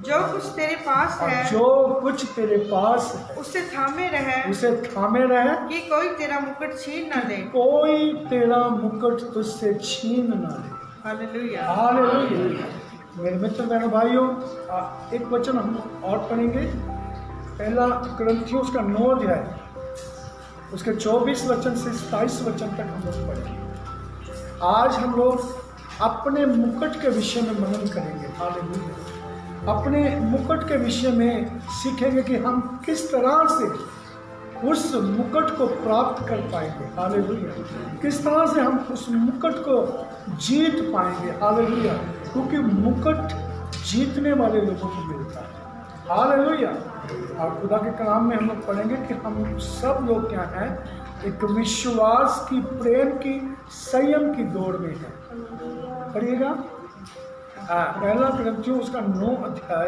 जो कुछ तेरे पास और है जो कुछ तेरे पास है उसे थामे रहे उसे थामे रहे, कि कोई तेरा मुकुट छीन न ले। कोई तेरा मुकुट तुझसे छीन न ले। हालेलुया। हालेलुया। मेरे मित्र बहनों भाइयों, एक वचन हम और पढ़ेंगे। पहला कुरिन्थियों का 9 अध्याय उसके 24 वचन से 27 वचन तक हम लोग पढ़ेंगे। आज हम लोग अपने मुकुट के विषय में मनन करेंगे। हालेलुया। अपने मुकुट के विषय में सीखेंगे कि हम किस तरह से उस मुकुट को प्राप्त कर पाएंगे। हालेलुया। किस तरह से हम उस मुकुट को जीत पाएंगे। हालेलुया। क्योंकि मुकुट जीतने वाले लोगों को मिलता है। हालेलुया। और खुदा के कलाम में हम लोग पढ़ेंगे कि हम सब लोग क्या हैं, एक विश्वास की, प्रेम की, संयम की दौड़ में है। पढ़िएगा पहला कुरिन्थियों उसका 9 अध्याय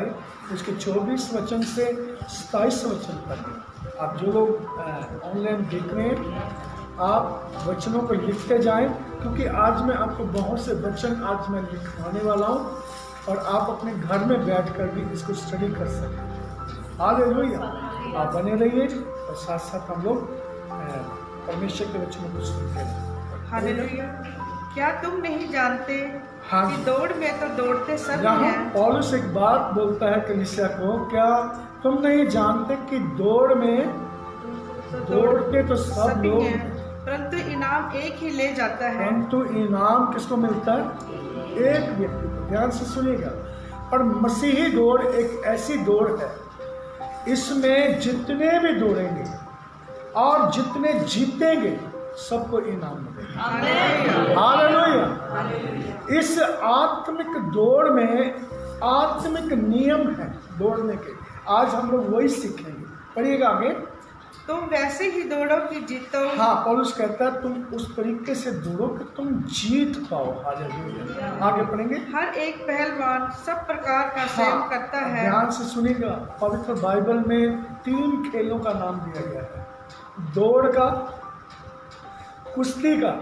उसके 24 वचन से 27 वचन तक। आप जो लोग ऑनलाइन देख रहे हैं, आप वचनों को लिखते जाएं, क्योंकि आज मैं आपको बहुत से वचन आज मैं लिखवाने वाला हूं और आप अपने घर में बैठकर भी इसको स्टडी कर सकते। हालेलुया। आप बने रहिए और साथ साथ हम लोग परमेश्वर के वचनों को सुनते हैं। हालेलुया। क्या तुम नहीं जानते हाँ। कि दौड़ में तो दौड़ते सब यहाँ हैं। पौलुस एक बात बोलता है कलीसिया को, क्या तुम नहीं जानते कि दौड़ में दौड़ते तो सब सभी लोग, हैं, परंतु इनाम एक ही ले जाता है। परंतु इनाम किसको मिलता है? एक व्यक्ति को। ध्यान से सुनिएगा। और मसीही दौड़ एक ऐसी दौड़ है, इसमें जितने भी दौड़ेंगे और जितने जीतेंगे सबको इनाम मिलेगा। हालेलुया। इस आत्मिक दौड़ में आत्मिक नियम है दौड़ने के। आज हम लोग वही सीखेंगे। पढ़िएगा आगे। तुम वैसे ही दौड़ो कि जीतो। हाँ, पौलुस कहता है तुम उस तरीके से दौड़ो कि तुम जीत पाओ। हालेलुया। आगे पढ़ेंगे। हर एक पहलवान सब प्रकार का संयम करता है। ध्यान से सुनिएगा। पवित्र बाइबल में 3 खेलों का नाम दिया गया है, दौड़ का, कुश्ती का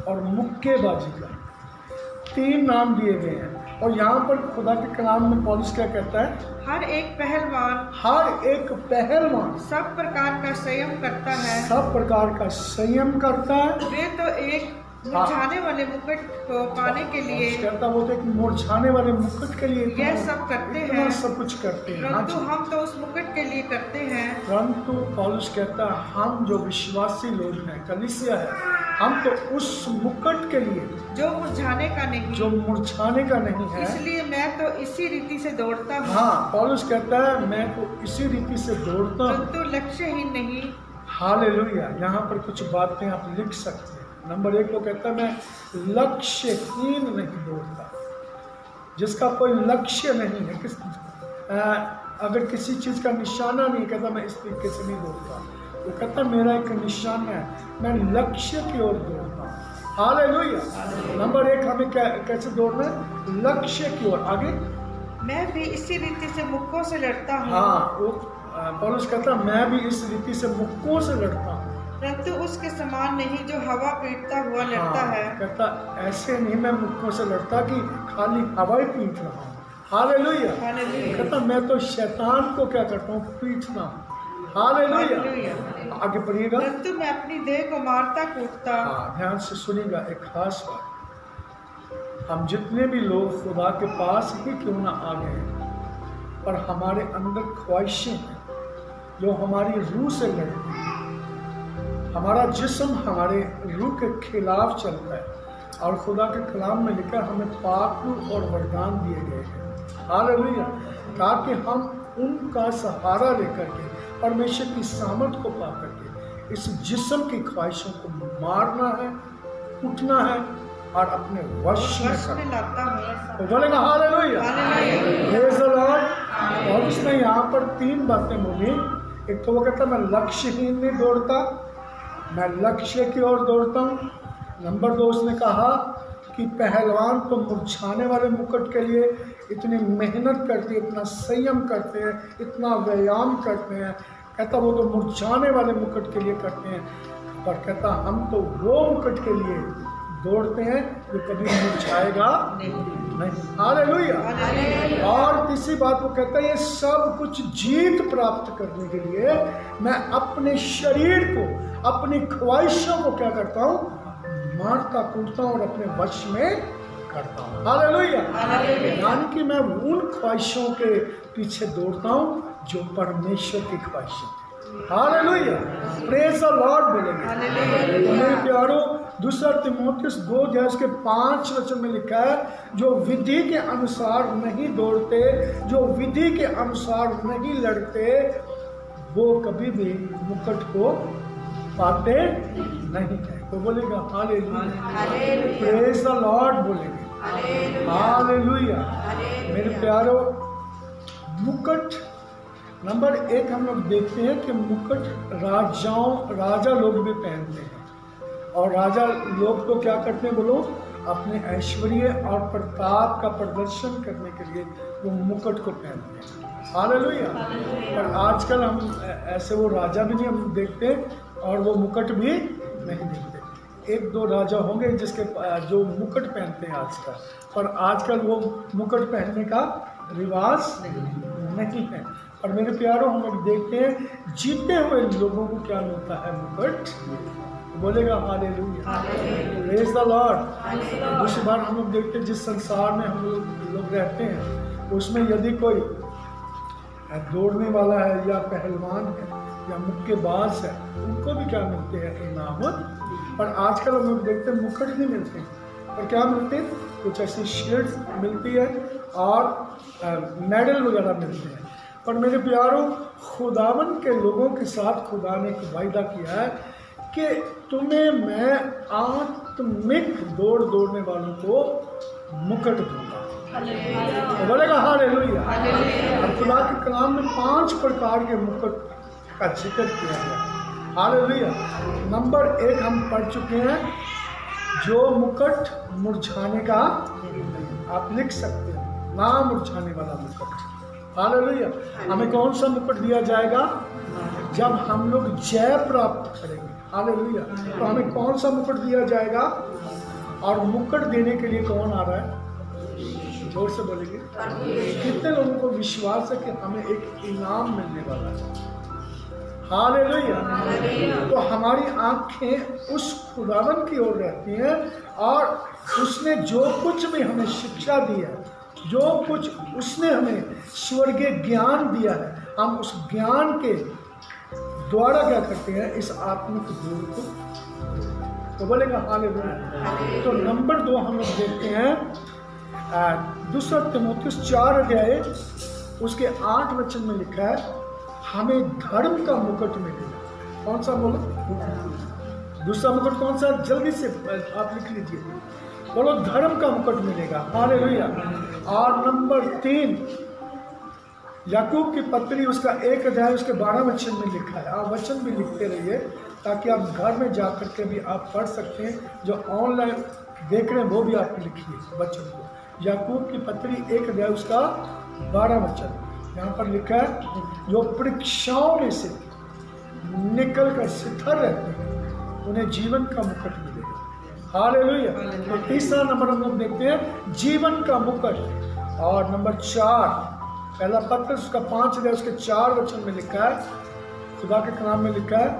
और मुक्केबाजी का। 3 नाम दिए गए हैं। और यहाँ पर खुदा के कलाम में पौलुस क्या कहता है? हर एक पहलवान सब प्रकार का संयम करता है। सब प्रकार का संयम करता है। वे तो एक मुरझाने वाले मुकुट को पाने के लिए कहता वो तो एक मुरझाने वाले मुकुट के लिए यह सब करते हैं। सब कुछ करते हैं। परंतु हम तो उस मुकुट के लिए करते हैं। परंतु पौलुस कहता है हम जो विश्वासी लोग हैं, कलीसिया है, हम तो उस मुकुट के लिए जो मुरझाने का नहीं है। इसलिए मैं तो इसी रीति से दौड़ता हूँ। हाँ, पौलुस कहता है मैं तो इसी रीति से दौड़ता हूँ, परंतु लक्ष्यहीन नहीं। हालेलुया। यहाँ पर कुछ बातें आप लिख सकते हैं। नंबर 1 वो कहता है मैं लक्ष्यहीन नहीं दौड़ता। जिसका कोई लक्ष्य नहीं है, अगर किसी चीज का निशाना नहीं, कहता मैं इस तरीके से नहीं दौड़ता। वो कहता मेरा एक निशाना है, मैं लक्ष्य की ओर दौड़ता हूँ। हालेलुया। नंबर 1 हमें कैसे दौड़ना है? लक्ष्य की ओर। आगे। मैं भी इसी रीति से मुक्कों से लड़ता हूँ। हाँ, वो पौलुस कहता मैं भी इस रीति से मुक्कों से लड़ता हूँ, परंतु उसके समान नहीं जो हवा पीटता हुआ लड़ता है। कहता ऐसे नहीं मैं मुक्कों से लड़ता कि खाली हवा ही पीट रहा हूँ। हालेलुया। कहता मैं तो शैतान को क्या करता हूँ? पीटता हूँ। हालेलुया। आगे पढ़िएगा। परंतु मैं अपनी देह को मारता कूटता। ध्यान से सुनिएगा एक खास बात। हम जितने भी लोग खुदा के पास ही क्यों ना आ गए, पर हमारे अंदर ख्वाहिशें हैं जो हमारी रूह से लड़ती हैं। हमारा जिस्म हमारे रूह के खिलाफ चलता है और खुदा के कलाम में लिखा हमें पाक और वरदान दिए गए हैं। हालेलुया। ताकि हम उनका सहारा लेकर के परमेश्वर की सामर्थ को पा करके इस जिस्म की ख्वाहिशों को मारना है, उठना है और अपने वश में लाता है। तो बोलेगा हालेलुया। Praise the Lord. और उसने यहाँ पर 3 बातें बोली। एक तो वो कहता मैं लक्ष्यहीन नहीं दौड़ता, मैं लक्ष्य की ओर दौड़ता हूँ। नंबर 2 उसने कहा कि पहलवान तो मुरझाने वाले मुकुट के लिए इतनी मेहनत करते हैं, इतना संयम करते हैं, इतना व्यायाम करते हैं। कहता वो तो मुरझाने वाले मुकुट के लिए करते हैं, पर कहता हम तो वो मुकुट के लिए दौड़ते हैं जो कभी मुरझाएगा नहीं। हालेलुया। और तीसरी बात वो कहता है, ये सब कुछ जीत प्राप्त करने के लिए मैं अपने शरीर को, अपनी ख्वाहिशों को क्या करता हूँ, मारता कूटता हूँ और अपने वश में करता हूँ। हालेलुया। यानी कि मैं उन ख्वाहिशों के पीछे दौड़ता हूँ जो परमेश्वर की ख्वाहिशें। हालेलुया, प्रेज द लॉर्ड बोलेंगे। तो मेरे प्यारो, दूसरा तीमुथियुस 2 उसके 5 वचन में लिखा है, जो विधि के अनुसार नहीं दौड़ते, जो विधि के अनुसार नहीं लड़ते, वो कभी भी मुकुट को पाते नहीं है। तो बोलेगा हालेलुया, प्रेज द लॉर्ड बोलेंगे। हालेलुया। मेरे प्यारो, मुकुट नंबर 1 हम लोग देखते हैं कि मुकुट राजा लोग भी पहनते हैं, और राजा लोग तो क्या करते हैं बोलो, अपने ऐश्वर्य और प्रताप का प्रदर्शन करने के लिए वो मुकुट को पहनते हैं। हालेलुया। पर आजकल हम ऐसे वो राजा भी नहीं हम देखते, और वो मुकुट भी नहीं देखते। 1-2 राजा होंगे जिसके जो मुकुट पहनते हैं आजकल, पर आजकल वो मुकुट पहनने का रिवाज नहीं है। और मेरे प्यारों, हम लोग देखते हैं जीते हुए लोगों को क्या मिलता है, मुकुट। बोलेगा हालेलुया, प्रेज द लॉर्ड। दूसरी बार हम लोग देखते हैं जिस संसार में हम लोग रहते हैं, उसमें यदि कोई दौड़ने वाला है या पहलवान है या मुक्केबाज है, उनको भी क्या मिलते हैं, इनाम। पर आजकल हम लोग देखते हैं मुकुट नहीं मिलते हैं, और क्या मिलते हैं, कुछ ऐसी शील्ड मिलती है और मेडल वगैरह मिलते हैं। पर मेरे प्यारों, खुदावन के लोगों के साथ खुदा ने एक वायदा किया है कि तुम्हें मैं आत्मिक दौड़ने वालों को मुकुट दूंगा। तो बोलेगा हालेलुया। और खुदा के कलाम में 5 प्रकार के मुकुट का जिक्र किया है। हालेलुया। नंबर 1 हम पढ़ चुके हैं, जो मुकुट मुरझाने का, आप लिख सकते हैं, ना मुरझाने वाला मुकुट। हालेलुया। हमें कौन सा मुकुट दिया जाएगा, जब हम लोग जय प्राप्त करेंगे। हालेलुया। तो हमें कौन सा मुकुट दिया जाएगा, और मुकुट देने के लिए कौन आ रहा है, जोर से बोलेंगे। कितने लोगों को विश्वास है कि हमें एक इनाम मिलने वाला है। हालेलुया। तो हमारी आंखें उस खुदावन की ओर रहती हैं, और उसने जो कुछ भी हमें शिक्षा दी है, जो कुछ उसने हमें स्वर्गीय ज्ञान दिया है, हम उस ज्ञान के द्वारा क्या करते हैं, इस आत्मिक दौड़ को। तो बोलेगा हालेलुया। तो नंबर 2 हम लोग देखते हैं, दूसरा तीमुथियुस 4 उसके 8 वचन में लिखा है, हमें धर्म का मुकुट मिलेगा। कौन सा बोलो, दूसरा मुकुट कौन सा, जल्दी से आप लिख लीजिए, बोलो, धर्म का मुकुट मिलेगा। हालेलुया। और नंबर 3 याकूब की पत्री उसका 1 उसके 12 वचन में लिखा है। आप वचन भी लिखते रहिए ताकि आप घर में जा कर के भी आप पढ़ सकते हैं, जो ऑनलाइन देख रहे हैं वो भी आप लिखिए वचन को। याकूब की पत्री 1 उसका 12 वचन यहाँ पर लिखा है, जो परीक्षाओं में से निकल कर स्थिर रहते हैं उन्हें जीवन का मुकुट मिलेगा। हालेलुया। तो तीसरा नंबर हम लोग देखते हैं, जीवन का मुकुट। और नंबर 4 पहला पत्र उसका 5 उसके 4 वचन में लिखा है, खुदा के कलाम में लिखा है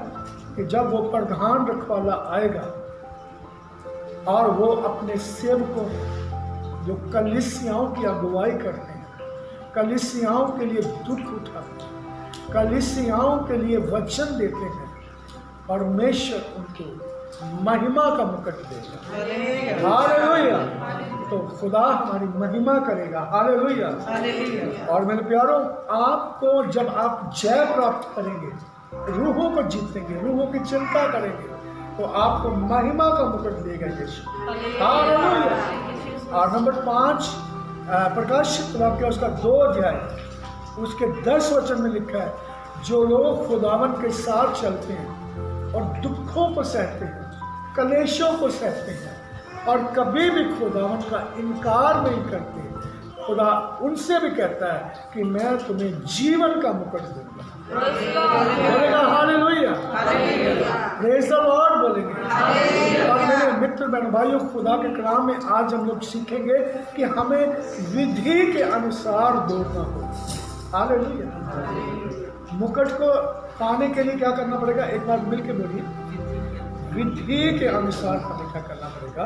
कि जब वो प्रधान रखवाला आएगा और वो अपने सेवकों जो कलीसियाओं की अगुवाई करते हैं, कलीसियाओं के लिए दुख उठाते हैं, कलीसियाओं के लिए वचन देते हैं, परमेश्वर उनको महिमा का मुकुट देगा। हालेलुया। तो खुदा हमारी महिमा करेगा। हालेलुया। और मेरे प्यारों, आपको जब आप जय प्राप्त करेंगे, रूहों को जीतेंगे, रूहों की चिंता करेंगे, तो आपको महिमा का मुकुट देगा यीशु। हालेलुया। और नंबर 5 प्रकाशित वाक्य उसका 2 उसके 10 वचन में लिखा है, जो लोग खुदावन के साथ चलते हैं और दुखों को सहते हैं, कलेशों को सहते हैं, और कभी भी खुदावन का इनकार नहीं करते, खुदा उनसे भी कहता है कि मैं तुम्हें जीवन का मुकुट दूंगा। बोलेगा हालेलुया, प्रेज द लॉर्ड बोलेंगे। और मेरे मित्र बहनों, भाइयों, खुदा के कलाम में आज हम लोग सीखेंगे कि हमें विधि के अनुसार दौड़ना हो। हालेलुया। मुकुट को पाने के लिए क्या करना पड़ेगा? एक बार मिल के बोलिए, विधि के अनुसार हमें क्या करना पड़ेगा?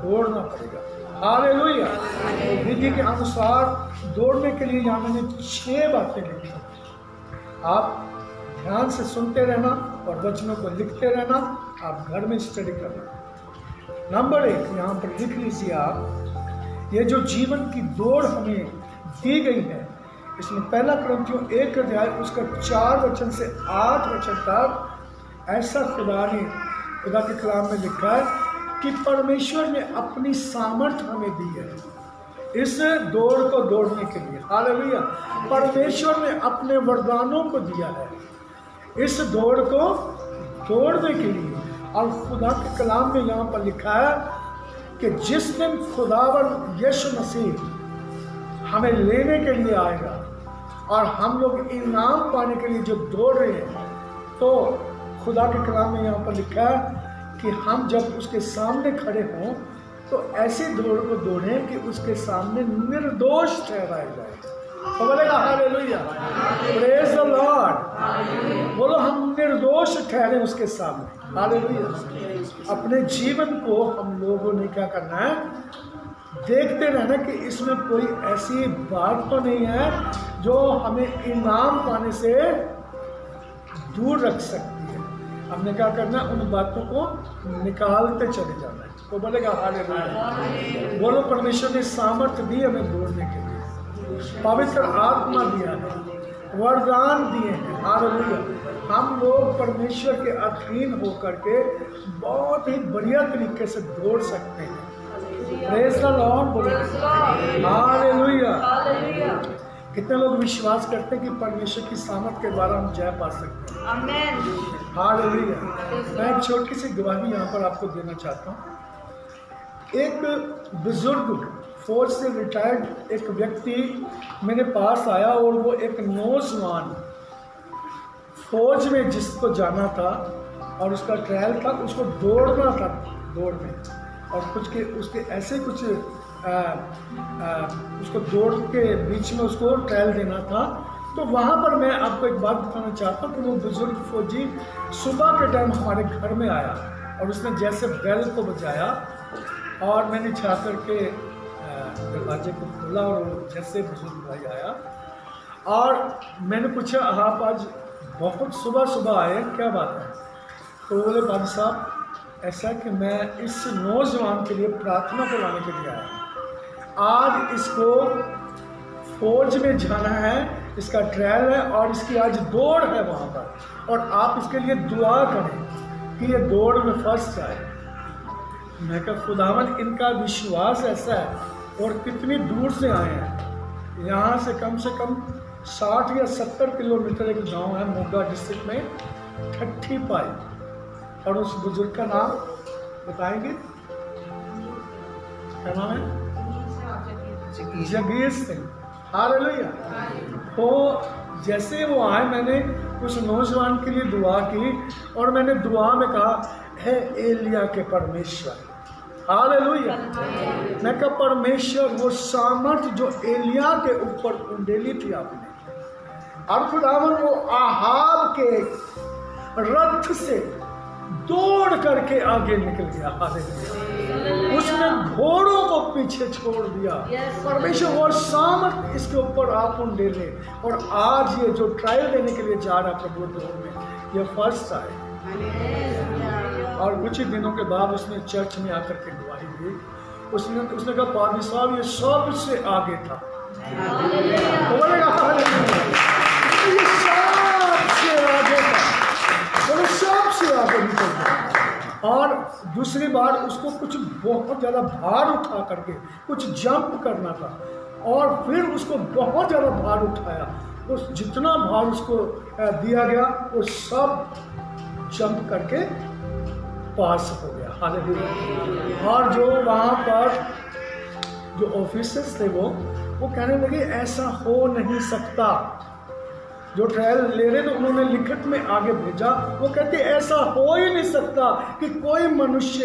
दौड़ना पड़ेगा। हालेलुया। विधि के अनुसार दौड़ने के लिए यहाँ मैंने 6 बातें लिखी। आप ध्यान से सुनते रहना और वचनों को लिखते रहना, आप घर में स्टडी करना। नंबर 1 यहाँ पर लिख लीजिए आप, ये जो जीवन की दौड़ हमें दी गई है, इसमें पहला कुरिन्थियों 1 अध्याय उसका 4 वचन से 8 वचन तक ऐसा खुदा के कलाम में लिखा है कि परमेश्वर ने अपनी सामर्थ हमें दी है इस दौड़ को दौड़ने के लिए। हालेलुया। परमेश्वर ने अपने वरदानों को दिया है इस दौड़ को दौड़ने के लिए। और खुदा के कलाम में यहाँ पर लिखा है कि जिस दिन खुदावन यीशु मसीह हमें लेने के लिए आएगा और हम लोग इनाम पाने के लिए जो दौड़ रहे हैं, तो खुदा के कलाम में यहाँ पर लिखा है कि हम जब उसके सामने खड़े हों तो ऐसी दौड़ को दौड़ें कि उसके सामने निर्दोष ठहराया जाए। तो बोलेगा हालेलुया, प्रेज द लॉर्ड। बोलो, हम निर्दोष ठहरे उसके सामने। हालेलुया। अपने जीवन को हम लोगों ने क्या करना है? देखते रहना कि इसमें कोई ऐसी बात तो नहीं है जो हमें इनाम पाने से दूर रख सकती है। हमने क्या करना है? उन बातों को निकालते चले जाना है। तो बोलेगा हालेलुया। बोलो, परमेश्वर ने सामर्थ्य दी हमें दौड़ने के लिए, पवित्र आत्मा दिया है, वरदान दिए हैं। हालेलुया। हम लोग परमेश्वर के अधीन होकर के बहुत ही बढ़िया तरीके से दौड़ सकते हैं। Praise the Lord. बोलो हालेलुया। कितने लोग विश्वास करते हैं कि परमेश्वर की सामर्थ के द्वारा हम जय पा सकते हैं? आमीन। हालेलुया। मैं एक छोटी सी गवाही यहाँ पर आपको देना चाहता हूँ। एक बुजुर्ग फौज से रिटायर्ड एक व्यक्ति मेरे पास आया और वो एक नौजवान फौज में जिसको जाना था और उसका ट्रायल था, उसको दौड़ना था, दौड़ में, और कुछ के उसके ऐसे कुछ उसको दौड़ के बीच में उसको ट्रायल देना था। तो वहाँ पर मैं आपको एक बात बताना चाहता हूँ कि वो बुजुर्ग फौजी सुबह के टाइम हमारे घर में आया और उसने जैसे बेल को बजाया और मैंने जा कर के दरवाजे को खोला और जैसे बुजुर्ग भाई आया और मैंने पूछा, आप आज बहुत सुबह सुबह आए, क्या बात है? तो बोले, बाबू साहब ऐसा कि मैं इस नौजवान के लिए प्रार्थना करवाने के लिए आया। आज इसको फौज में जाना है, इसका ट्रायल है और इसकी आज दौड़ है वहाँ पर, और आप इसके लिए दुआ करें कि ये दौड़ में फर्स्ट आए। मैं कहा, खुदावन इनका विश्वास ऐसा है और कितनी दूर से आए हैं। यहाँ से कम 60 या 70 किलोमीटर एक गांव है मोगा डिस्ट्रिक्ट में, ठट्ठी पाई। और उस बुजुर्ग का नाम बताएंगे? क्या नाम है? जगीर सिंह। हालेलुया। तो जैसे वो आए, मैंने उस नौजवान के लिए दुआ की और मैंने दुआ में कहा, है एलिया के परमेश्वर। हालेलुया। मैं कहा, परमेश्वर वो सामर्थ जो एलिया के ऊपर उंडेली थी आपने, और खुदावन वो आहाब के रथ से दौड़ करके आगे निकल गया। हालेलुया। उसने घोड़ों को पीछे छोड़ दिया। परमेश्वर वो सामर्थ इसके ऊपर आप ले ले, और आज ये जो ट्रायल देने के लिए जा रहा प्रभु दौड़ में, ये फर्स्ट आए। और कुछ ही दिनों के बाद उसने चर्च में आकर के गवाही दी। उसने कहा, पादरी साहब ये सबसे आगे था। बोलेगा हालेलुया। ये सबसे आगे था, बोले सबसे आगे निकल गया। और दूसरी बार उसको कुछ बहुत ज़्यादा भार उठा करके कुछ जंप करना था, और फिर उसको बहुत ज़्यादा भार उठाया। उस जितना भार उसको दिया गया वो सब जंप करके पास हो गया। हालेलुया। और जो वहाँ पर जो ऑफिसर्स थे वो कहने लगे, ऐसा हो नहीं सकता, जो ट्रायल ले रहे थे उन्होंने लिखित में आगे भेजा। वो कहते ऐसा हो ही नहीं सकता कि कोई मनुष्य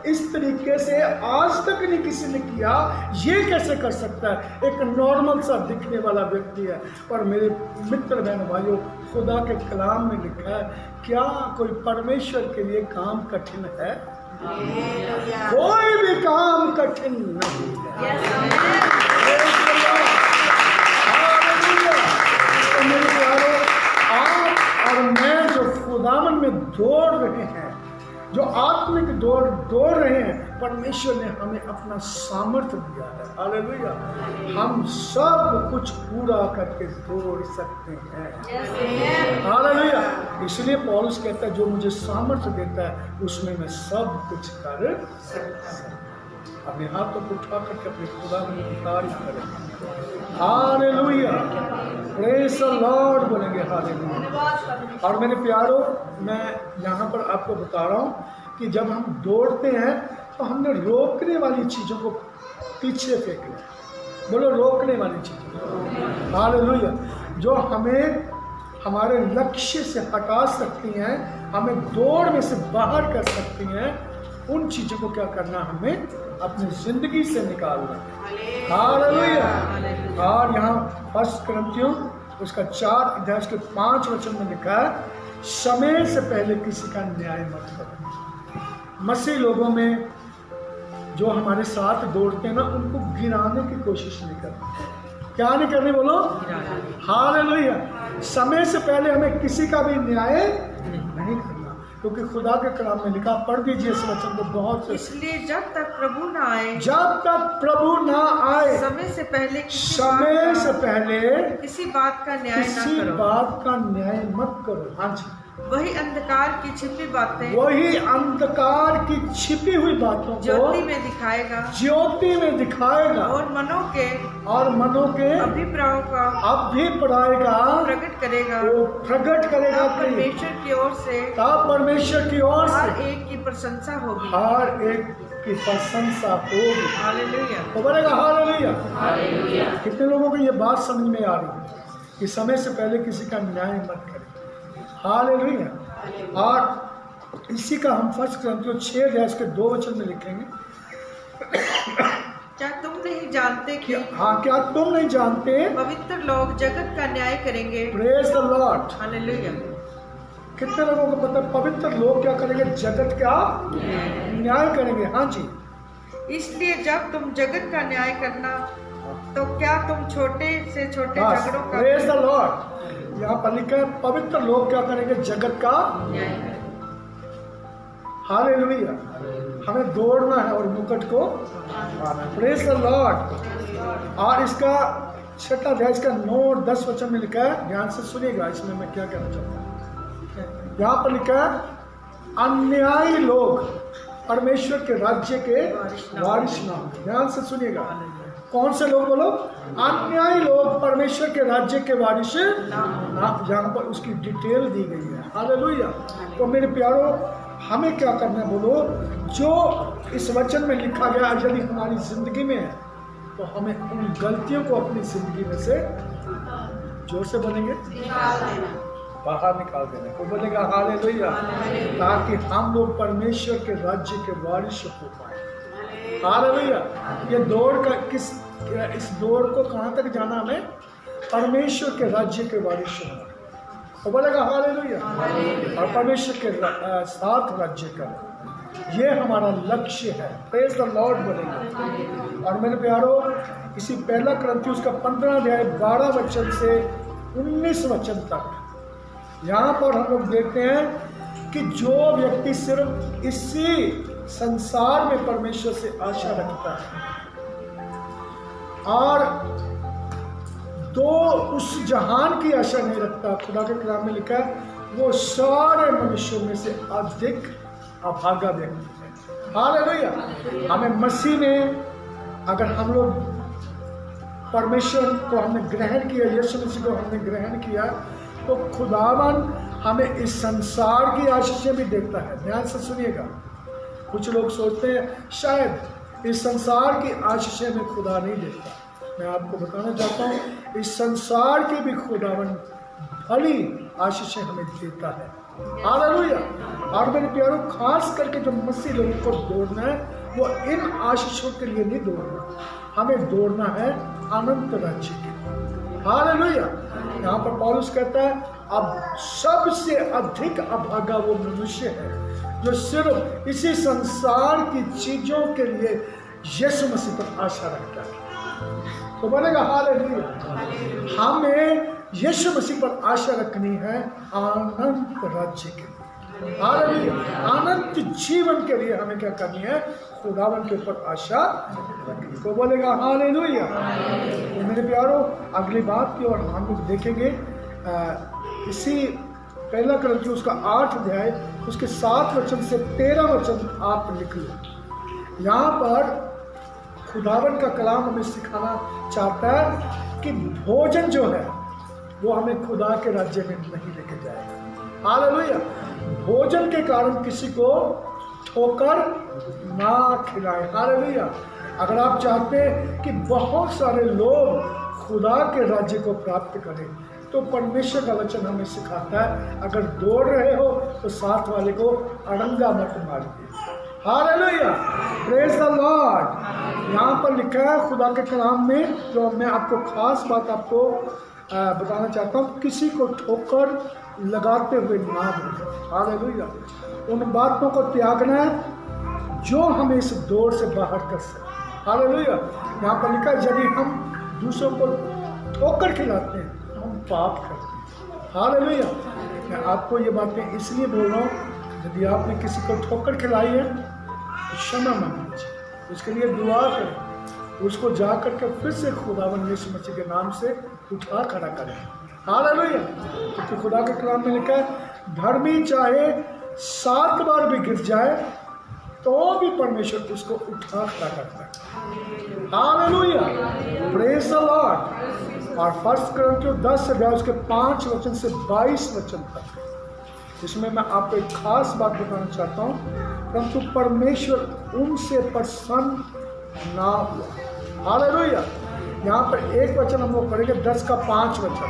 इस तरीके से आज तक नहीं किसी ने किया, ये कैसे कर सकता है, एक नॉर्मल सा दिखने वाला व्यक्ति है। पर मेरे मित्र बहन भाइयों, खुदा के कलाम में लिखा है, क्या कोई परमेश्वर के लिए काम कठिन है? कोई भी काम कठिन नहीं है। तो मेरे प्यारे, आप और मैं जो खुदावन में दौड़ रहे हैं, जो आत्मिक दौड़ रहे हैं, परमेश्वर ने हमें अपना सामर्थ्य दिया है। हालेलुया। हम सब कुछ पूरा करके दौड़ सकते हैं। हालेलुया। इसलिए पौलुस कहता है, जो मुझे सामर्थ्य देता है उसमें मैं सब कुछ कर सकता हूं। अपने हाथों को उठा करके अपने खुदा में तारीफ करें। हालेलुया। प्रेज़ द लॉर्ड बोलेंगे। हालेलुया। और मेरे प्यारों, मैं यहाँ पर आपको बता रहा हूँ कि जब हम दौड़ते हैं तो हमने रोकने वाली चीज़ों को पीछे फेंकना है। बोलो, रोकने वाली चीज़ें। हालेलुया। जो हमें हमारे लक्ष्य से हटा सकती हैं, हमें दौड़ में से बाहर कर सकती हैं, उन चीज़ों को क्या करना, हमें अपनी ज़िंदगी से निकालना। हालेलुया। और यहाँ 1 कुरिन्थियों उसका 4 अध्याय के 5 वचन में लिखा है, समय से पहले किसी का न्याय मत करो। मसीह लोगों में जो हमारे साथ दौड़ते हैं ना, उनको गिराने की कोशिश नहीं करनी। क्या नहीं करनी? बोलो, हालेलुया। समय से पहले हमें किसी का भी न्याय नहीं करना, क्योंकि खुदा के कलाम में लिखा, पढ़ दीजिए इस वचन को बहुत से। इसलिए जब तक प्रभु ना आए, समय से पहले किसी बात का न्याय मत करो। हाँ जी। वही अंधकार की छिपी बातें, वही अंधकार की छिपी हुई बातों को ज्योति में दिखाएगा और मनों के अभिप्रायों का प्रकट करेगा। परमेश्वर की ओर से हर एक की प्रशंसा होगी। हालेलुया। तो बोलेगा हालेलुया। कितने लोगों को ये बात समझ में आ रही है कि समय से पहले किसी का न्याय मत करें? हालेलुया। और इसी का हम 1 कुरिन्थियों 6 अध्याय के 2 वचन में लिखेंगे, क्या तुम नहीं जानते कि क्या तुम नहीं जानते पवित्र लोग जगत का न्याय करेंगे? Praise the Lord. हालेलुया। कितने लोगों को पता है पवित्र लोग क्या करेंगे? जगत का न्याय करेंगे। हाँ जी। इसलिए जब तुम जगत का न्याय करना, तो क्या तुम छोटे से छोटे झगड़ों का? Praise the Lord. यहाँ पर लिखा है, पवित्र लोग क्या करेंगे? जगत का न्याय करेंगे। हालेलुया। हमें दौड़ना है और मुकुट को पाना है। Praise the Lord. और इसका 6 अध्याय का 9 और 10 वचन में लिखा है, ध्यान से सुनिएगा, इसमें मैं क्या कहना चाहता हूँ। यहाँ पर लिखा है, अन्यायी लोग परमेश्वर के राज्य के वारिस ना हो। ध्यान से सुनिएगा, कौन से लोग? बोलो, अन्यायी लोग परमेश्वर के राज्य के वारिस ना। यहाँ पर उसकी डिटेल दी गई है। हालेलुया। तो मेरे प्यारों, हमें क्या करना है? बोलो, जो इस वचन में लिखा गया यदि हमारी जिंदगी में है, तो हमें उन गलतियों को अपनी जिंदगी में से, जोर से बोलेंगे, बाहर निकाल देना। कोई बोलेगा हालेलुया, ताकि हम लोग परमेश्वर के राज्य के वारिस हो पाए। हालेलुया। ये दौड़ का इस दौड़ को कहाँ तक जाना? हमें परमेश्वर के राज्य के वारिस होना। तो बोलेगा हालेलुया। और परमेश्वर के साथ राज्य का, ये हमारा लक्ष्य है। प्रेज़ द लॉर्ड बोलेंगे। और मेरे प्यारों, इसी 1 कुरिन्थियों उसका 15 अध्याय 12 वचन से 19 वचन तक, यहाँ पर हम लोग देखते हैं कि जो व्यक्ति सिर्फ इसी संसार में परमेश्वर से आशा रखता है और तो उस जहान की आशा नहीं रखता, खुदा के कलाम में लिखा है, वो सारे मनुष्यों में से अधिक अभागा व्यक्ति है। हालेलुया। हमें मसीह में अगर हम लोग परमेश्वर को हमने ग्रहण किया, यीशु मसीह को हमने ग्रहण किया, तो खुदावन हमें इस संसार की आशीषें भी देता है। ध्यान से सुनिएगा। कुछ लोग सोचते हैं शायद इस संसार की आशीषें में खुदा नहीं देता। मैं आपको बताना चाहता हूँ, इस संसार की भी खुदावन भली आशीषें हमें देता है। हालेलुया। और मेरे प्यारों, खास करके जो मसीह लोगों को दौड़ना है वो इन आशीषों के लिए नहीं दौड़ना, हमें दौड़ना है अनंत राज्य के लिए। हालेलुया। यहाँ पर पौलुस कहता है अब सबसे अधिक अभागा वो मनुष्य है जो सिर्फ इसी संसार की चीजों के लिए यीशु मसीह पर आशा रखता है। तो बोलेगा हालेलुया। हमें यीशु मसीह पर आशा रखनी है अनंत राज्य के लिए। हालेलुया। अनंत जीवन के लिए हमें क्या करनी है? खुदावन के ऊपर आशा रखनी। तो बोलेगा हालेलुया। तो मेरे प्यारों, अगली बात की ओर हम लोग देखेंगे। इसी पहला कुरिन्थियों का 8 अध्याय उसके 7 वचन से 13 वचन आप लिख लो। यहाँ पर खुदावन का कलाम हमें सिखाना चाहता है कि भोजन जो है वो हमें खुदा के राज्य में नहीं लेके जाएगा। हालेलुया। भोजन के कारण किसी को ठोकर ना खिलाए। हालेलुया। अगर आप चाहते हैं कि बहुत सारे लोग खुदा के राज्य को प्राप्त करें तो परमेश्वर का वचन हमें सिखाता है अगर दौड़ रहे हो तो साथ वाले को अड़ंगा मत मारिए। हालेलुया। Praise the Lord. यहाँ पर लिखा है खुदा के कलाम में, जो मैं आपको खास बात आपको बताना चाहता हूँ, किसी को ठोकर लगाते हुए ना दो। हालेलुया। उन बातों को त्यागना है जो हमें इस दौड़ से बाहर कर सके। हालेलुया। यहाँ पर लिखा है यदि हम दूसरों को ठोकर खिलाते हैं तो हम पाप करते हैं। हालेलुया। मैं आपको ये बातें इसलिए बोल रहा हूँ, यदि आपने किसी को ठोकर खिलाई है तो क्षमा मांगिए, उसके लिए दुआ करें, उसको जा करके फिर से खुदावन यीशु मसीह के नाम से उठा खड़ा करें। हालेलुया। क्योंकि खुदा के कलाम में लिखा है धर्मी चाहे 7 बार भी गिर जाए तो भी परमेश्वर उसको उठा खड़ा करता है। हालेलुया। Praise the Lord. और 1 कुरिन्थियों 10 अध्याय उसके 5 वचन से 22 वचन तक, इसमें मैं आपको एक खास बात बताना चाहता हूँ, परंतु परमेश्वर उनसे प्रसन्न ना हुआ। हालेलुया। यहाँ पर एक वचन हम लोग पढ़ेंगे 10 का 5 वचन,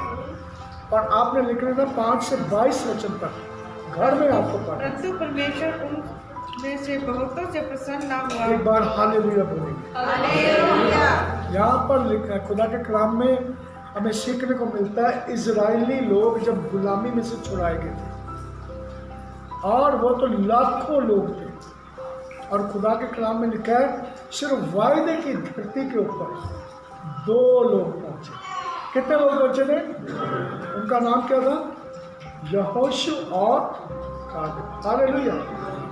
और आपने लिख लेना 5 से 22 वचन तक घर में आपको पढ़ना। परंतु परमेश्वर उनमें से बहुतों से प्रसन्न ना हुआ। एक बार हालेलुया बोलेंगे। हालेलुया। यहाँ पर लिखा है खुदा के कलाम में हमें सीखने को मिलता है, इजरायली लोग जब गुलामी में से छुड़ाए गए थे और वो तो लाखों लोग थे, और खुदा के कलाम में लिखा है सिर्फ वायदे की धरती के ऊपर 2 लोग पहुंचे। कितने लोग पहुंचे थे? उनका नाम क्या था? यहोशू और कालेब। हालेलुया।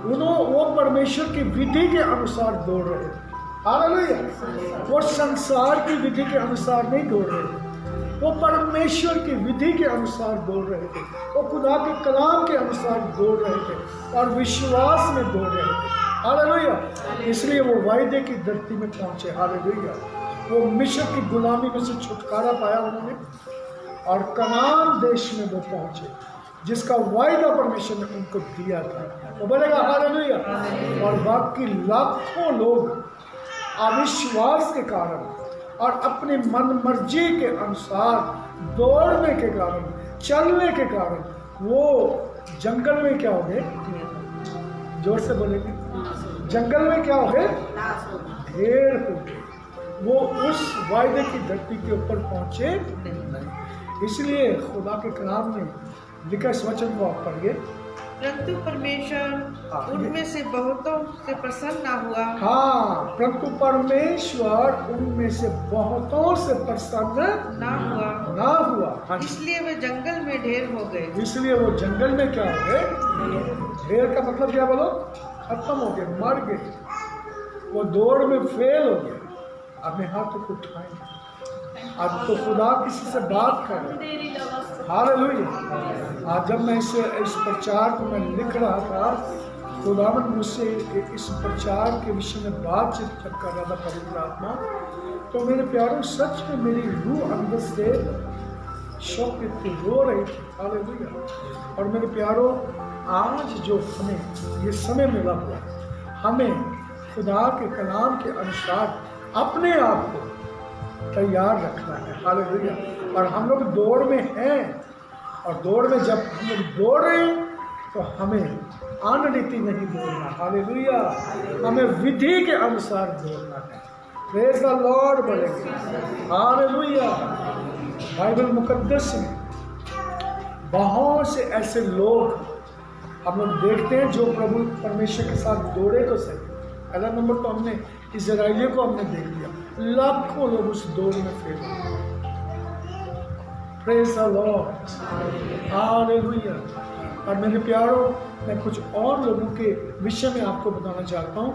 वो परमेश्वर की विधि के अनुसार दौड़ रहे थे। हालेलुया। वो संसार की विधि के अनुसार नहीं दौड़ रहे थे, वो परमेश्वर की विधि के अनुसार दौड़ रहे थे, वो खुदा के कलाम के अनुसार दौड़ रहे थे और विश्वास में दौड़ रहे थे। हालेलुया। इसलिए वो वायदे की धरती में पहुंचे। हालेलुया। वो मिस्र की गुलामी में से छुटकारा पाया उन्होंने, और कनान देश में वो पहुंचे जिसका वायदा परमेश्वर ने उनको दिया था। तो बोलेगा हालेलुया। और बाकी लाखों लोग अविश्वास के कारण और अपनी मन मर्जी के अनुसार दौड़ने के कारण, चलने के कारण वो जंगल में क्या हो गए? जोर से बोलेंगे, जंगल में क्या हो गए? ढेर हो गए। वो उस वायदे की धरती के ऊपर पहुंचे नहीं। इसलिए खुदा के कलाम में लिखा इस वचन को आप पढ़िए, परंतु परमेश्वर उनमें से बहुतों से प्रसन्न ना हुआ। हाँ, परंतु परमेश्वर उनमें से बहुतों से प्रसन्न ना हुआ। हाँ, इसलिए वे जंगल में ढेर हो गए। इसलिए वो जंगल में क्या हो गए? ढेर का मतलब क्या बोलो? खत्म हो गए, मर गए, वो दौड़ में फेल हो गए। अपने हाथों को उठाएंगे। आज तो खुदा किसी से बात कर रहा है। हालेलुया। आज जब मैं इस प्रचार को मैं लिख रहा था, खुदावन मुझसे इस प्रचार के विषय में बातचीत कर रहा था पवित्र आत्मा, तो मेरे प्यारों सच में मेरी रूह अंदर से शौक थी, रो रही थी। हालेलुया। और मेरे प्यारों, आज जो हमें ये समय मिला हुआ, हमें खुदा के कलाम के अनुसार अपने आप को तैयार रखना है। हालेलुया। और हम लोग दौड़ में हैं और दौड़ में जब हम लोग दौड़ रहे हैं तो हमें अनरीति नहीं दौड़ना, हालेलुया, हमें विधि के अनुसार दौड़ना है। प्रेज द लॉर्ड बोलेंगे, हालेलुया। बाइबल मुकद्दस में बहुत से ऐसे लोग हम लोग देखते हैं जो प्रभु परमेश्वर के साथ दौड़े तो सही। पहला नंबर तो हमने इजराइलियों को हमने देख लिया, लाखों लोग उस दौड़ में फेल हुए। Praise the Lord, hallelujah. और मेरे प्यारों, मैं कुछ और लोगों के विषय में आपको बताना चाहता हूँ।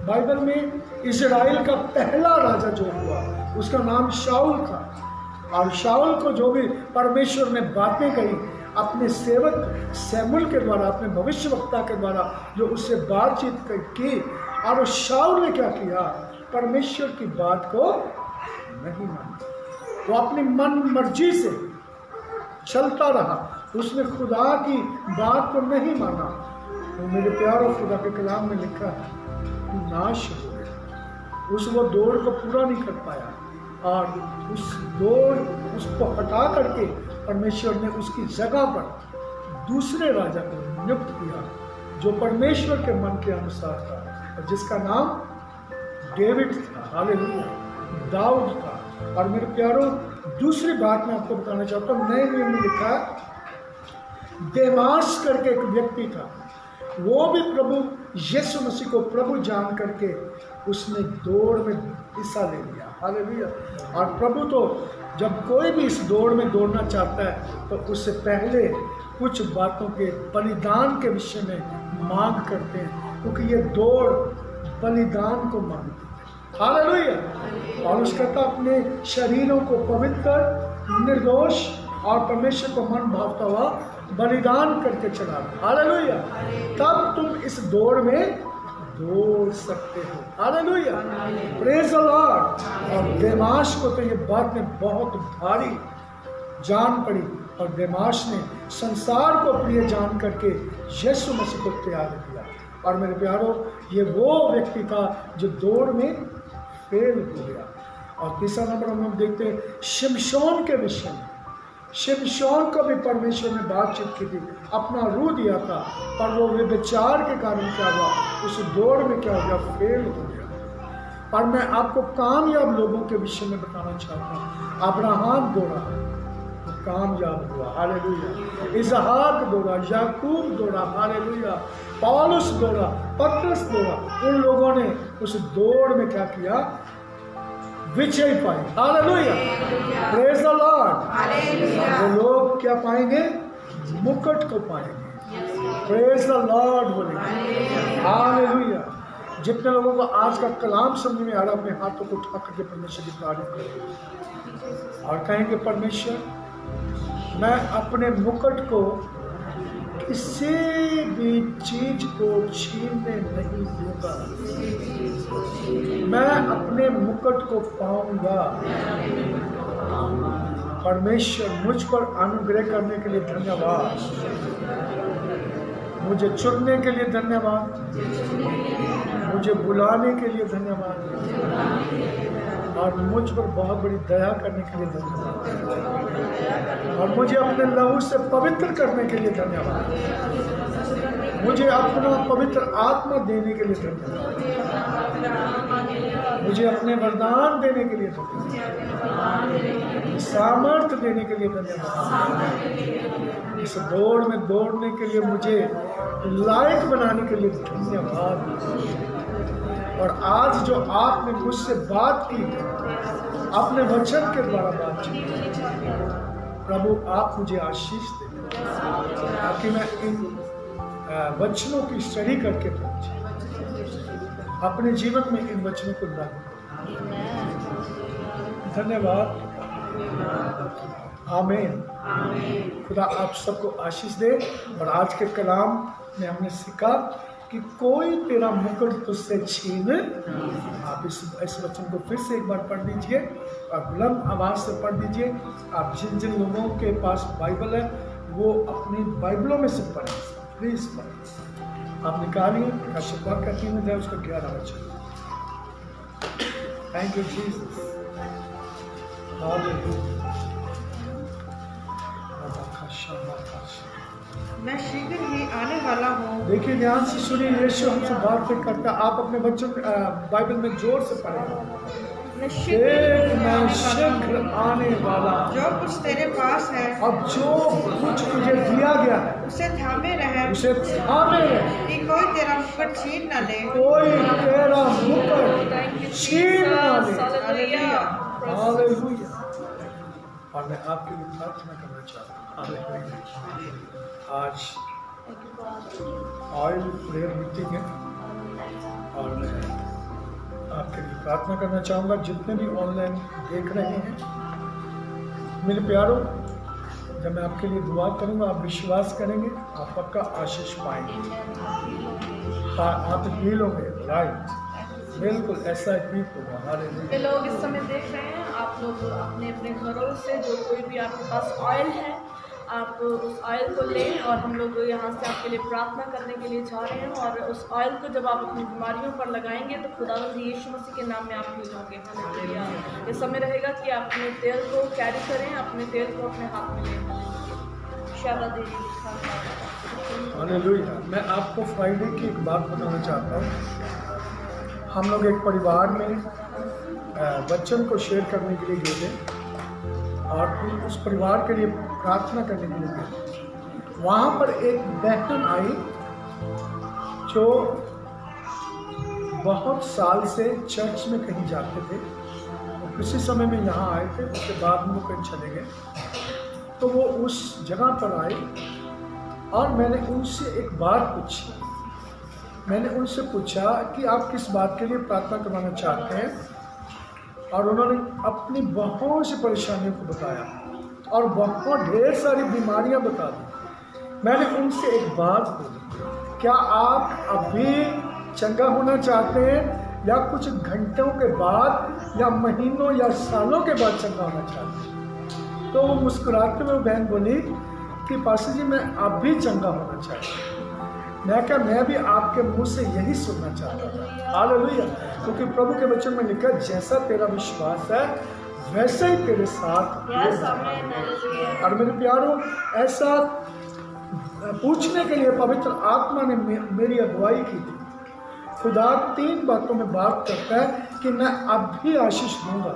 बाइबल में इजराइल का पहला राजा जो हुआ उसका नाम शाऊल था। और शाऊल को जो भी परमेश्वर ने बातें कही अपने सेवक शमूएल के द्वारा, अपने भविष्यवक्ता के द्वारा जो उससे बातचीत की, और शाऊल ने क्या किया, परमेश्वर की बात को नहीं माना। वो अपनी मन मर्जी से चलता रहा, उसने खुदा की बात को नहीं माना। तो मेरे प्यारों, खुदा के कलाम में लिखा है नाश हो गया, वो दौड़ को पूरा नहीं कर पाया। और उसको हटा करके परमेश्वर ने उसकी जगह पर दूसरे राजा को नियुक्त किया जो परमेश्वर के मन के अनुसार था, और जिसका नाम डेविड था, हालेलुया, दाऊद था। और मेरे प्यारों, दूसरी बात मैं आपको बताना चाहता हूँ, नए नियम में लिखा है देमास करके एक व्यक्ति था, वो भी प्रभु यीशु मसीह को प्रभु जान करके उसने दौड़ में हिस्सा ले लिया, हालेलुया। और प्रभु तो जब कोई भी इस दौड़ में दौड़ना चाहता है तो उससे पहले कुछ बातों के बलिदान के विषय में मांग करते हैं, क्योंकि ये दौड़ बलिदान को मांगती है, हालेलुया। और उसका कहता अपने शरीरों को पवित्र, निर्दोष और परमेश्वर को मन भावता हुआ बलिदान करके चला, हालेलुया, तब तुम इस दौड़ में दौड़ सकते हो, हालेलुया, प्रेज द लॉर्ड। और देमास को तो ये बात में बहुत भारी जान पड़ी, और देमास ने संसार को प्रिय जान करके यीशु मसीह को त्याग दिया। और मेरे प्यारों, ये वो व्यक्ति था जो दौड़ में फेल हो गया। और तीसरा नंबर हम लोग देखते हैं शिमशोन के विषय में। शिमशोन को भी परमेश्वर ने बातचीत की थी, अपना रूह दिया था, पर वो व्यभिचार के कारण क्या हुआ, उस दौड़ में क्या हो गया, फेल हो गया। पर मैं आपको कामयाब लोगों के विषय में बताना चाहता हूँ। अब्राहम दौड़ा, वो कामयाब हुआ, हालेलुया। इसहाक दौड़ा, याकूब दौड़ा, हालेलुया। पौलुस दौड़ा, पतरस दौड़ा, उन लोगों ने उस दौड़ में क्या किया, विजय पाई, हालेलुया, प्रेज द लॉर्ड। वो लोग क्या पाएंगे, मुकुट को पाएंगे, प्रेज द लॉर्ड बोलेंगे, हालेलुया। जितने लोगों को आज का कलाम समझ में आ रहा, अपने हाथों को उठा करके परमेश्वर की तारीफ करें और कहेंगे, परमेश्वर, मैं अपने मुकुट को किसी भी चीज को छीनने नहीं दूंगा, मैं अपने मुकुट को पाऊंगा। परमेश्वर, मुझ पर अनुग्रह करने के लिए धन्यवाद, मुझे चुनने के लिए धन्यवाद, मुझे बुलाने के लिए धन्यवाद, और मुझ पर बहुत बड़ी दया करने के लिए धन्यवाद, और मुझे अपने लहू से पवित्र करने के लिए धन्यवाद, मुझे अपना पवित्र आत्मा देने के लिए धन्यवाद, मुझे अपने वरदान देने के लिए धन्यवाद, सामर्थ्य देने के लिए धन्यवाद, इस दौड़ में दौड़ने के लिए मुझे लायक बनाने के लिए धन्यवाद। और आज जो आपने मुझसे बात की, अपने वचन के द्वारा बातचीत की, प्रभु आप मुझे आशीष दें, ताकि मैं इन वचनों की स्टडी करके पहुंचे, अपने जीवन में इन वचनों को लागू करूं। धन्यवाद, आमीन। खुदा आप सबको आशीष दे। और आज के कलाम में हमने सीखा कि कोई तेरा मुकुट तुझसे छीन, आप इस वचन को फिर से एक बार पढ़ दीजिए और बुलंद आवाज से पढ़ दीजिए। आप जिन जिन लोगों के पास बाइबल है वो अपनी बाइबलों में से पढ़ें, प्लीज पढ़ें। आप निकालिए का शुक्र का 3 अध्याय उसका 11 वचन। Thank you Jesus, hallelujah. मैं शीघ्र ही आने वाला हूँ। देखिए ध्यान से सुनिए, यीशु हमसे बात करता है। आप अपने बच्चों बाइबल में जोर से पढ़ें, मैं मैं शीघ्र आने वाला हूँ। जो कुछ तेरे पास है अब जो कुछ तुझे दिया गया है उसे थामे रहे, उसे थामे रहे, कि कोई तेरा मुकुट छीन न ले। कोई तेरा मुकुट छीन न ले। हालेलुया। हालेलुया। और मैं आपके लिए प्रार्थना करना चाहता हूँ। हालेलुया। आज ऑयल प्रेयर मीटिंग है और मैं आपके लिए प्रार्थना करना चाहूँगा। जितने भी ऑनलाइन देख रहे हैं मेरे प्यारों, जब मैं आपके लिए दुआ करूँगा आप विश्वास करेंगे, आप पक्का आशीष पाएंगे। हाँ, आप हील होंगे। राइट, बिल्कुल ऐसा ही होगा। हालेलुया। लोग इस समय देख रहे हैं, आप लोग अपने अपने घरों से जो कोई भी आपके पास ऑयल है, आप उस ऑयल को लें और हम लोग यहाँ से आपके लिए प्रार्थना करने के लिए जा रहे हैं। और उस ऑयल को जब आप अपनी बीमारियों पर लगाएंगे तो खुदावंद यीशु मसीह के नाम में आप हील होंगे। हालेलुया। ये समय रहेगा कि आप अपने तेल को कैरी करें, अपने तेल को अपने हाथ में लें। हालेलुया। मैं आपको फ्राइडे की एक बात बताना चाहता हूँ। हम लोग एक परिवार में वचन को शेयर करने के लिए गए थे और फिर उस परिवार के लिए प्रार्थना करने के लिए गए। वहाँ पर एक बहन आई जो बहुत साल से चर्च में कहीं जाते थे, तो किसी समय में यहाँ आए थे, उसके बाद में वो कहीं चले गए। तो वो उस जगह पर आए और मैंने उनसे एक बात पूछी। मैंने उनसे पूछा कि आप किस बात के लिए प्रार्थना करवाना चाहते हैं, और उन्होंने अपनी बहुत सी परेशानियों को बताया और बहुत ढेर सारी बीमारियां बता दी। मैंने उनसे एक बात बोली, क्या आप अभी चंगा होना चाहते हैं या कुछ घंटों के बाद या महीनों या सालों के बाद चंगा होना चाहते हैं? तो वो मुस्कुराते हुए बहन बोली कि पास्टर जी मैं अभी चंगा होना चाहती हूँ। मैं क्या, मैं भी आपके मुंह से यही सुनना चाहता था। हालेलुया। क्योंकि प्रभु के वचन में लिखा, जैसा तेरा विश्वास है वैसे ही तेरे साथ। और मेरे प्यारों, ऐसा पूछने के लिए पवित्र आत्मा ने मेरी अगुवाई की थी। खुदा 3 बातों में बात करता है कि मैं अब भी आशीष दूंगा।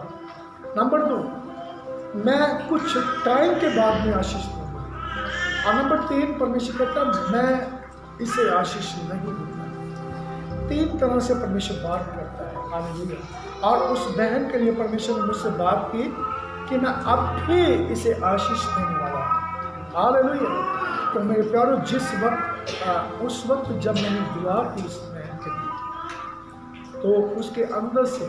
नंबर 2, मैं कुछ टाइम के बाद में आशीष दूंगा। और नंबर 3, परमेश्वर कहता है मैं इसे आशीष नहीं दूंगा। 3 तरह से परमेश्वर बात करता है। हालेलुया। और उस बहन के लिए परमेश्वर ने मुझसे बात की कि मैं अब भी इसे आशीष देने वाला हूँ। हालेलुया। तो मेरे प्यारों, जिस वक्त उस वक्त जब मैंने दुआ की उस बहन के लिए, तो उसके अंदर से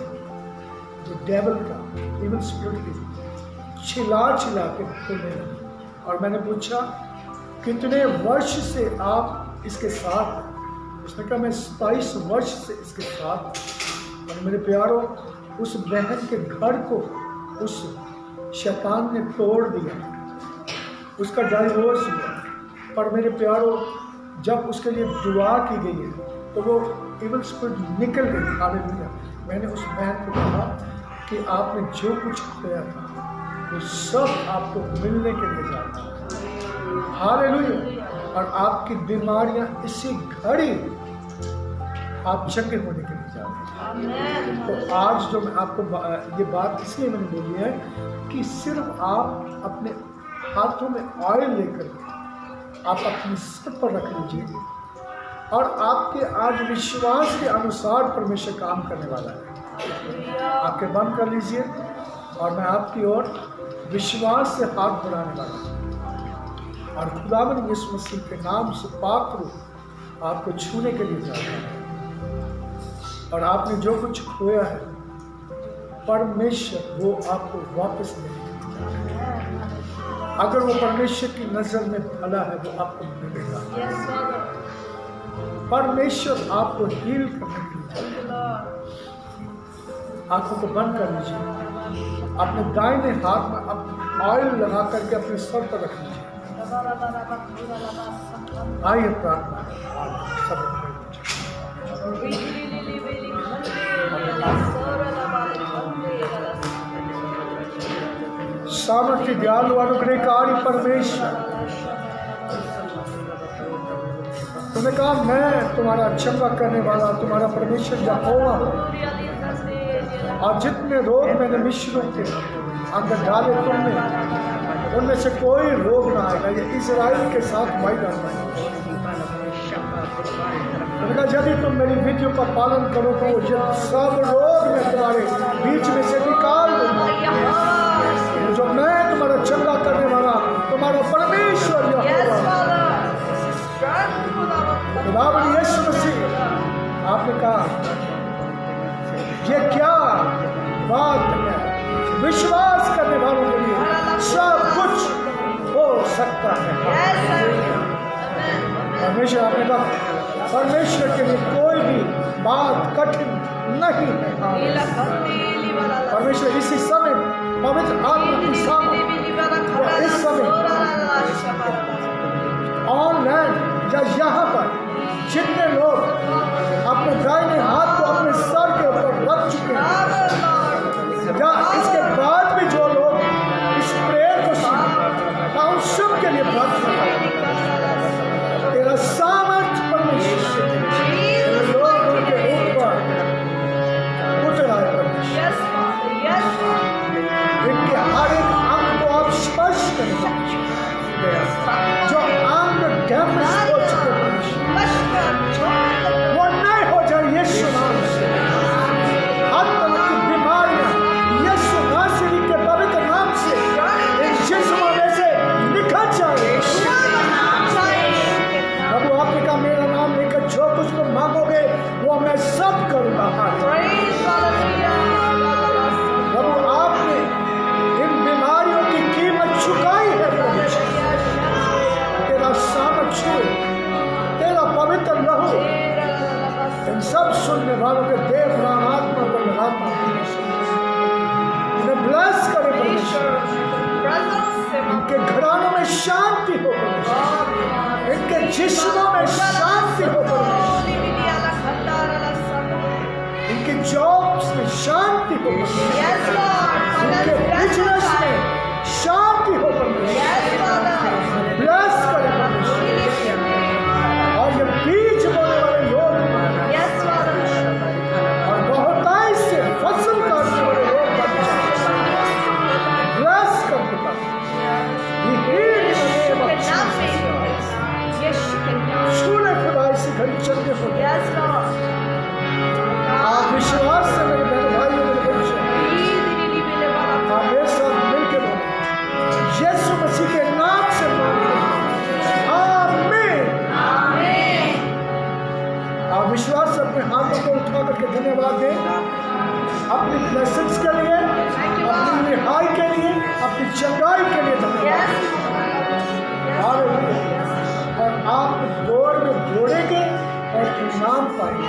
जो डेविल का इविल स्पिरिट चिल्ला के बोलने लगी। और मैंने पूछा कितने वर्ष से आप इसके साथ? उसने कहा मैं 27 वर्ष से इसके साथ। और मेरे प्यारों, उस बहन के घर को उस शैतान ने तोड़ दिया, उसका डाइवोर्स हुआ। पर मेरे प्यारों, जब उसके लिए दुआ की गई है तो वो इविल स्पिरिट निकल गई। हालेलुया। मैंने उस बहन को कहा कि आपने जो कुछ खोया था वो सब आपको मिलने के लिए जाता है। हालेलुया। और आपकी बीमारियां इसी घड़ी आप चंगे होने के लिए जाते हैं। तो आज जो मैं आपको ये बात इसलिए मैंने बोली है कि सिर्फ आप अपने हाथों में ऑयल लेकर आप अपने सर पर रख लीजिए और आपके आज विश्वास के अनुसार परमेश्वर काम करने वाला है। आपके बंद कर लीजिए और मैं आपकी ओर विश्वास से हाथ बढ़ाने वाला हूँ और खुदावंद यीशु मसीह के नाम से पाक रूप आपको छूने के लिए जाता है। और आपने जो कुछ खोया है परमेश्वर वो आपको वापस देगा। अगर वो परमेश्वर की नजर में भला है वो आपको मिलेगा। परमेश्वर आपको हील करने के लिए। आंखों को बंद कर लीजिए, अपने दाहिने हाथ में आप ऑयल लगा करके अपने सर पर रख लीजिए। आइए प्रार्थना सामर्थ्य दयालु अनुग्रहकारी परमेश्वर, तुमने कहा मैं तुम्हारा चंगा करने वाला तुम्हारा परमेश्वर यहोवा हूं। और जितने रोग मैंने मिस्रों के अंदर डाले तुमने, उनमें से कोई रोग ना आएगा। ये इजराइल के साथ वायदा है। यदि तुम मेरी विधियों का पालन करो तो ये सब रोग मैं तुम्हारे बीच में से निकाल दूंगा। जो मैं तुम्हारा चंगा करने वाला तुम्हारा परमेश्वर खुदावंद यीशु मसीह। आपने कहा ये क्या बात है, विश्वास करने वालों के लिए सब कुछ हो सकता है। परमेश्वर, आपने कहा परमेश्वर के लिए कोई भी बात कठिन नहीं है। परमेश्वर इसी समय पवित्र आत्मा की सामर्थ इस समय ऑनलाइन या यहाँ पर जितने लोग अपने दाहिने हाथ को अपने सर के ऊपर रख चुके हैं, या इसके बाद भी जो लोग इस प्रेयर को सुने, उन सब के लिए प्रार्थना करें। तेरा सामर्थ परमेश्वर लोगों के ऊपर उतर आए। इनके हर एक अंग को आप स्पर्श करें, जो अंग डैमेज हो चुके वो नहीं हो जाए यीशु नाम से। हर तरह की बीमारियां यीशु नासरी के पवित्र नाम से इन जिस्मों में से निकल जाए। प्रभु, आपने कहा मेरा नाम लेकर जो कुछ तुम मांगोगे वो मैं सब करूंगा। प्रभु, आपने इन बीमारियों की कीमत चुकाई है। प्रभु, तेरा सामर्थ्य, तेरा पवित्र लहू इन सब सुनने वालों के देव नाम आत्मा को लगाता उन्हें ब्लेस करे परमेश्वर। इनके घरानों में शांति हो परमेश्वर, इनके जिस्मों में शांति हो परमेश्वर, इनके जॉब्स में शांति हो परमेश्वर, इनके बिजनेस में शांति हो परमेश्वर। ब्लेस करे परमेश्वर। और ये बीज बोने वाले लोग और बहुतायत से फसल काटने वाले लोग ब्लेस कर देता। छूने खुदा इसी घड़ी चलते हो। आप विश्वास से मेरे बहन भाइयों मेरे बच्चे आप मेरे साथ मिलकर बोलो, यीशु मसीह के नाम से आमीन। आप विश्वास से अपने हाथों को उठा करके धन्यवाद दें अपनी ब्लेसिंग्स के लिए, अपनी रिहाई के लिए, अपनी चंगाई के लिए धन्यवाद। और आप दौड़ में दौड़ेंगे और इनाम पाएंगे।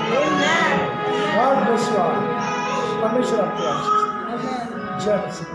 God bless you all. परमेश्वर आपको आशीष दे। जय मसीह।